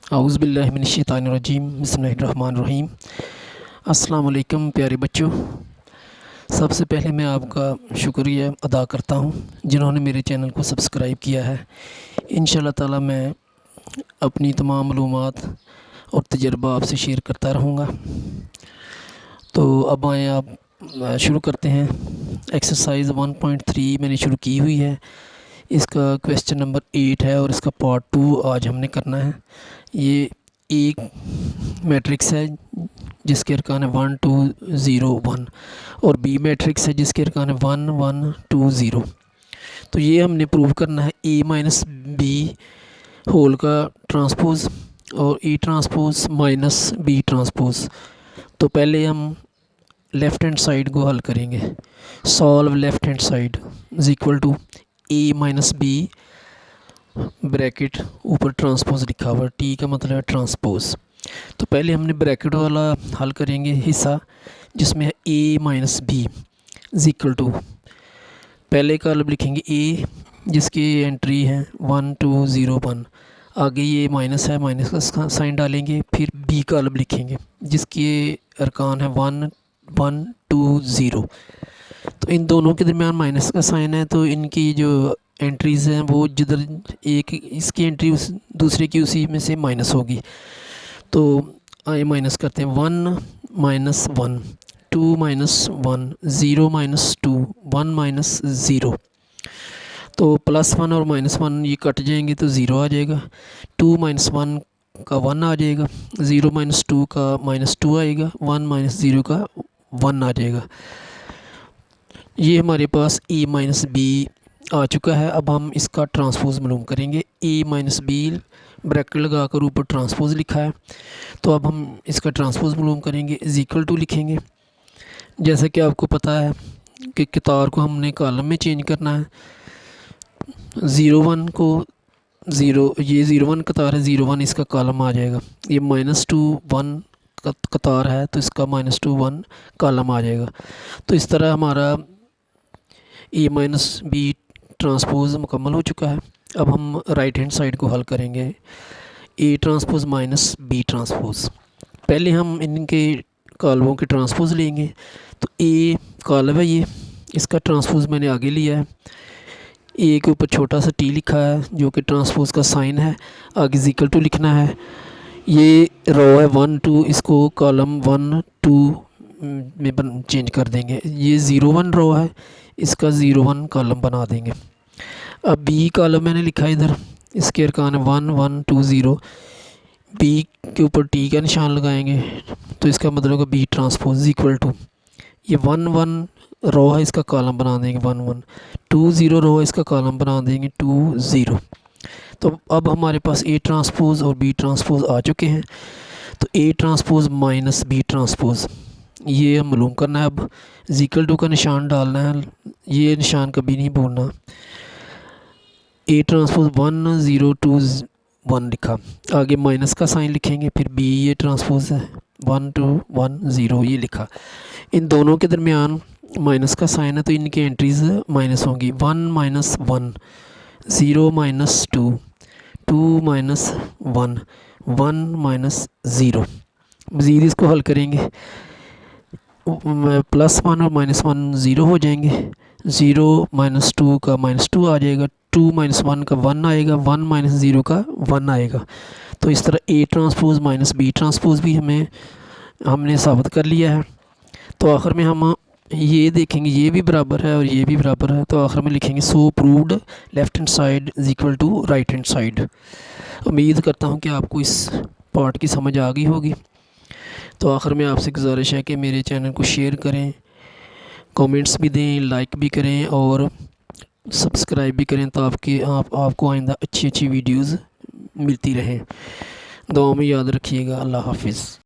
औज़ुबिल्लाहि मिनश्शैतानिर्रजीम बिस्मिल्लाहिर्रहमानिर्रहीम। अस्सलाम वालेकुम प्यारे बच्चों, सबसे पहले मैं आपका शुक्रिया अदा करता हूँ जिन्होंने मेरे चैनल को सब्सक्राइब किया है। इंशाअल्लाह ताला मैं अपनी तमाम मालूमात और तजर्बा आपसे शेयर करता रहूँगा। तो अब आएँ आप शुरू करते हैं। एक्सरसाइज 1.3 मैंने शुरू की हुई है। इसका क्वेश्चन नंबर 8 है और इसका पार्ट 2 आज हमने करना है। ये एक मैट्रिक्स है जिसके अरकान है 1 2 0 1 और बी मैट्रिक्स है जिसके अरकान है 1 1 2 0। तो ये हमने प्रूव करना है ए माइनस बी होल का ट्रांसपोज और E transpose minus B transpose. तो पहले हम लेफ़्ट हैंड साइड को हल करेंगे। Solve left hand side is equal to A minus B bracket ऊपर ट्रांसपोज लिखा हुआ, टी का मतलब है ट्रांसपोज। तो पहले हमने ब्रैकेट वाला हल करेंगे हिस्सा जिसमें है A minus B is equal to, पहले कॉलम लिखेंगे ए जिसकी एंट्री है 1 2 0 1, आगे ये माइनस है, माइनस का साइन डालेंगे। फिर बी कॉलम लिखेंगे जिसके अरकान है 1 1 2 0। तो इन दोनों के दरमियान माइनस का साइन है, तो इनकी जो एंट्रीज़ हैं वो जिधर एक इसकी एंट्री उस दूसरे की उसी में से माइनस होगी। तो आए माइनस करते हैं 1 माइनस 1 2 माइनस 1 0 माइनस 2 1 माइनस 0। तो +1 और -1 ये कट जाएंगे तो 0 आ जाएगा। 2 माइनस 1 का 1 आ जाएगा, 0 माइनस 2 का -2 आएगा, 1 माइनस 0 का 1 आ जाएगा। ये हमारे पास ए माइनस बी आ चुका है। अब हम इसका ट्रांसपोज मालूम करेंगे। ए माइनस बी ब्रैकेट लगाकर ऊपर ट्रांसपोज लिखा है, तो अब हम इसका ट्रांसपोज मालूम करेंगे। इज इक्वल टू लिखेंगे। जैसा कि आपको पता है कि कतार को हमने कॉलम में चेंज करना है। 0 1 को 0, ये 0 1 कतार है, 0 1 इसका कॉलम आ जाएगा। ये -2 1 कतार है तो इसका -2 1 कॉलम आ जाएगा। तो इस तरह हमारा ए माइनस बी ट्रांसपोज मुकम्मल हो चुका है। अब हम राइट हैंड साइड को हल करेंगे। A transpose minus B transpose, पहले हम इनके कॉलमों के ट्रांसपोज लेंगे। तो ए कॉलम है, ये इसका ट्रांसपोज मैंने आगे लिया है। ए के ऊपर छोटा सा टी लिखा है जो कि ट्रांसपोज का साइन है, आगे इक्वल टू लिखना है। ये रो है 1 2, इसको कॉलम 1 2 में चेंज कर देंगे। ये 0 1 रो है, इसका 0 1 कॉलम बना देंगे। अब बी कॉलम मैंने लिखा है इधर, इसके अरकान 1 1 2 0। बी के ऊपर टी का निशान लगाएंगे तो इसका मतलब होगा बी ट्रांसपोज इक्वल टू, ये 1 1 रो है, इसका कॉलम बना देंगे 1 1, 2 0 रो है, इसका कॉलम बना देंगे 2 0। तो अब हमारे पास ए ट्रांसपोज और बी ट्रांसपोज आ चुके हैं। तो A transpose minus B transpose ये हम मालूम करना है। अब इक्वल टू का निशान डालना है, ये निशान कभी नहीं भूलना। ए ट्रांसपोज 1 0 2 1 लिखा, आगे माइनस का साइन लिखेंगे। फिर बी ये ट्रांसपोज है 1 2 1 0 ये लिखा। इन दोनों के दरमियान माइनस का साइन है तो इनकी एंट्रीज माइनस होंगी। 1 माइनस 1 0 माइनस 2 2 माइनस 1 1 माइनस 0। मज़ीद इसको हल करेंगे। +1 और -1 0 हो जाएंगे। 0 माइनस 2 का -2 आ जाएगा, 2 माइनस 1 का 1 आएगा, 1 माइनस 0 का 1 आएगा। तो इस तरह A transpose minus B transpose भी हमने साबित कर लिया है। तो आखिर में हम ये देखेंगे ये भी बराबर है और ये भी बराबर है, तो आखिर में लिखेंगे so proved left hand side is equal to right hand side. उम्मीद करता हूँ कि आपको इस पार्ट की समझ आ गई होगी। तो आखिर में आपसे गुजारिश है कि मेरे चैनल को शेयर करें, कमेंट्स भी दें, लाइक भी करें और सब्सक्राइब भी करें, ताकि आपको आइंदा अच्छी अच्छी वीडियोज़ मिलती रहें। दुआ में याद रखिएगा। अल्लाह हाफिज़।